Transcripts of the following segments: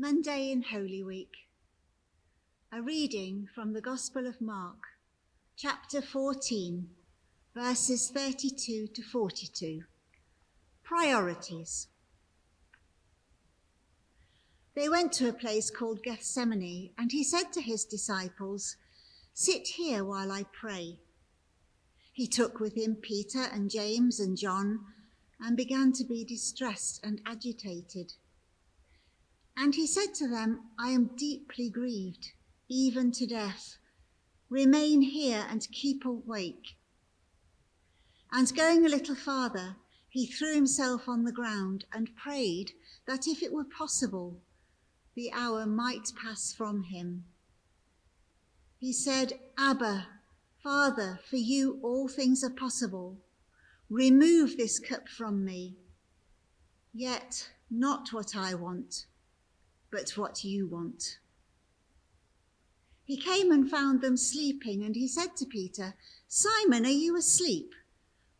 Monday in Holy Week. A reading from the Gospel of Mark, chapter 14, verses 32 to 42. Priorities. They went to a place called Gethsemane, and he said to his disciples, "Sit here while I pray." He took with him Peter and James and John and began to be distressed and agitated. And he said to them, "I am deeply grieved, even to death. Remain here and keep awake." And going a little farther, he threw himself on the ground and prayed that if it were possible, the hour might pass from him. He said, "Abba, Father, for you all things are possible. Remove this cup from me. Yet not what I want, but what you want." He came and found them sleeping, and he said to Peter, "Simon, are you asleep?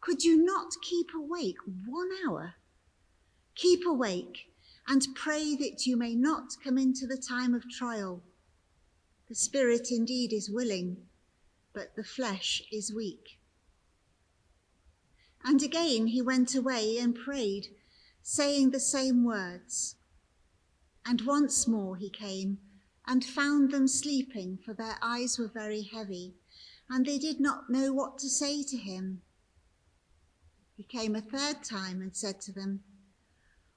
Could you not keep awake 1 hour? Keep awake and pray that you may not come into the time of trial. The spirit indeed is willing, but the flesh is weak." And again he went away and prayed, saying the same words. And once more he came and found them sleeping, for their eyes were very heavy, and they did not know what to say to him. He came a third time and said to them,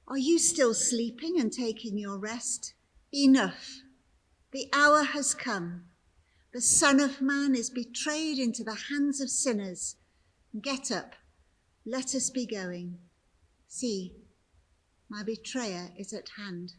"Are you still sleeping and taking your rest? Enough! The hour has come. The Son of Man is betrayed into the hands of sinners. Get up, let us be going. See, my betrayer is at hand."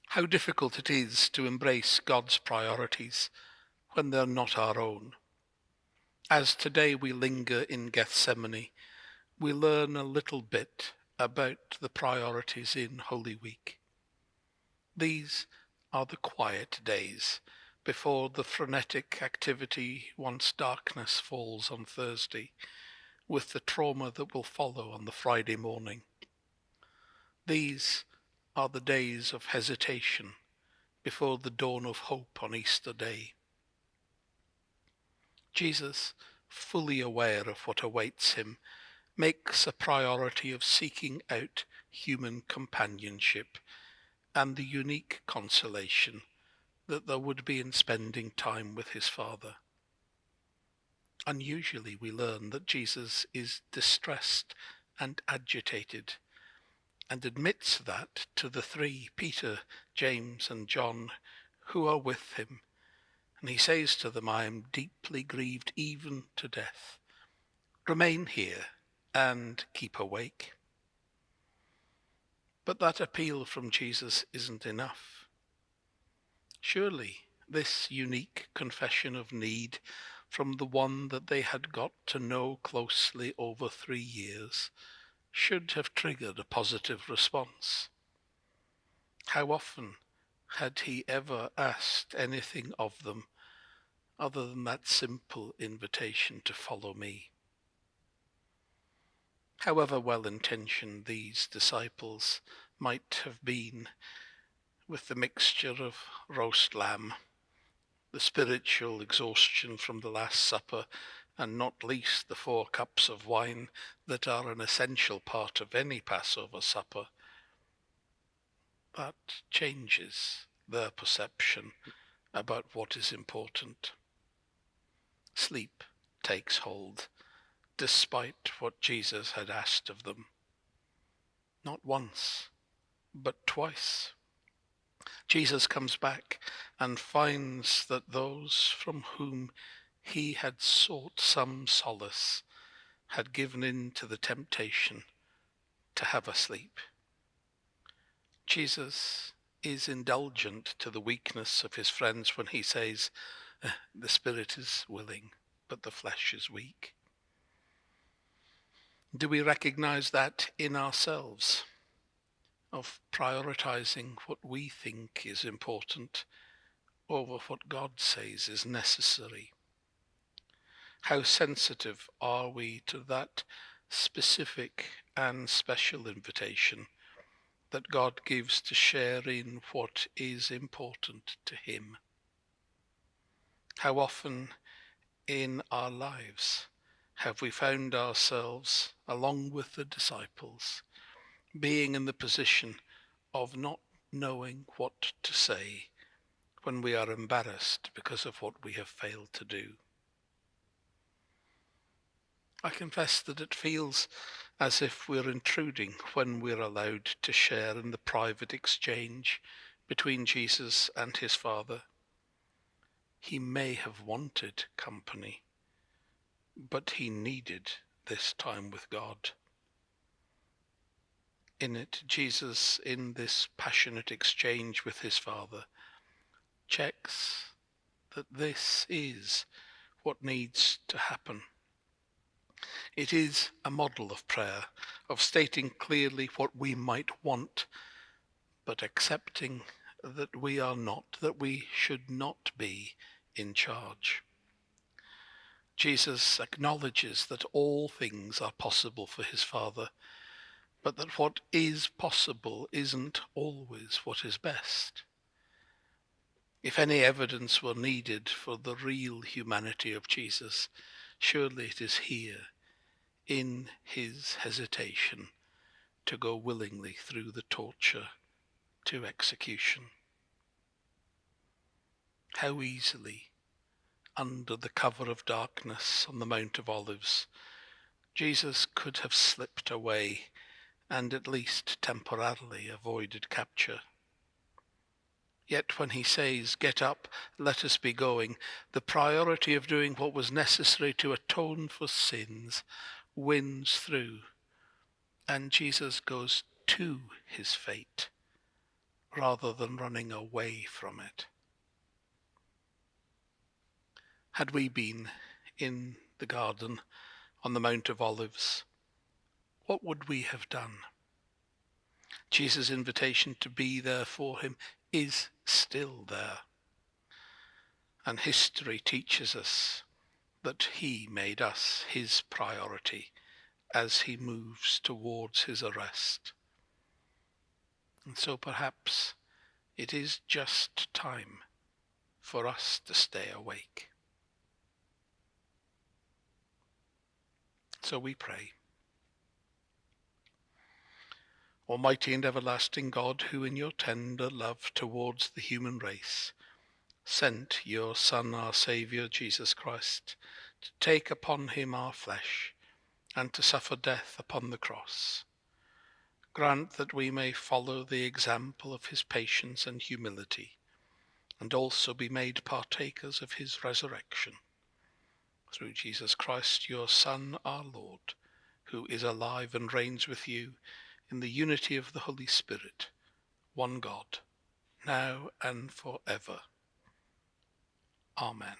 How difficult it is to embrace God's priorities when they're not our own. As today we linger in Gethsemane, we learn a little bit about the priorities in Holy Week. These are the quiet days before the frenetic activity once darkness falls on Thursday, with the trauma that will follow on the Friday morning. These are the days of hesitation before the dawn of hope on Easter Day. Jesus, fully aware of what awaits him, makes a priority of seeking out human companionship and the unique consolation that there would be in spending time with his Father. Unusually, we learn that Jesus is distressed and agitated, and admits that to the three, Peter, James, and John, who are with him. And he says to them, "I am deeply grieved even to death. Remain here and keep awake." But that appeal from Jesus isn't enough. Surely this unique confession of need from the one that they had got to know closely over 3 years should have triggered a positive response. How often had he ever asked anything of them other than that simple invitation to follow me? However well-intentioned these disciples might have been, with the mixture of roast lamb, the spiritual exhaustion from the Last Supper, and not least the 4 cups of wine that are an essential part of any Passover supper, that changes their perception about what is important. Sleep takes hold, despite what Jesus had asked of them. Not once, but twice. Jesus comes back and finds that those from whom he had sought some solace had given in to the temptation to have a sleep. Jesus is indulgent to the weakness of his friends when he says, "The spirit is willing, but the flesh is weak." Do we recognize that in of prioritizing what we think is important over what God says is necessary? How sensitive are we to that specific and special invitation that God gives to share in what is important to Him? How often in our lives have we found ourselves, along with the disciples, being in the position of not knowing what to say when we are embarrassed because of what we have failed to do? I confess that it feels as if we're intruding when we're allowed to share in the private exchange between Jesus and his Father. He may have wanted company, but he needed this time with God. In it, Jesus, in this passionate exchange with his Father, checks that this is what needs to happen. It is a model of prayer, of stating clearly what we might want, but accepting that we are not, that we should not be in charge. Jesus acknowledges that all things are possible for his Father, but that what is possible isn't always what is best. If any evidence were needed for the real humanity of Jesus, surely it is here, in his hesitation to go willingly through the torture to execution. How easily, under the cover of darkness on the Mount of Olives, Jesus could have slipped away and at least temporarily avoided capture. Yet when he says, "Get up, let us be going," the priority of doing what was necessary to atone for sins wins through, and Jesus goes to his fate rather than running away from it. Had we been in the garden on the Mount of Olives, what would we have done? Jesus' invitation to be there for him is still there. And history teaches us that he made us his priority as he moves towards his arrest. And so perhaps it is just time for us to stay awake. So we pray. Almighty and everlasting God, who in your tender love towards the human race sent your Son, our Saviour, Jesus Christ, to take upon him our flesh and to suffer death upon the cross, grant that we may follow the example of his patience and humility, and also be made partakers of his resurrection. Through Jesus Christ, your Son, our Lord, who is alive and reigns with you in the unity of the Holy Spirit, one God, now and forever. Amen.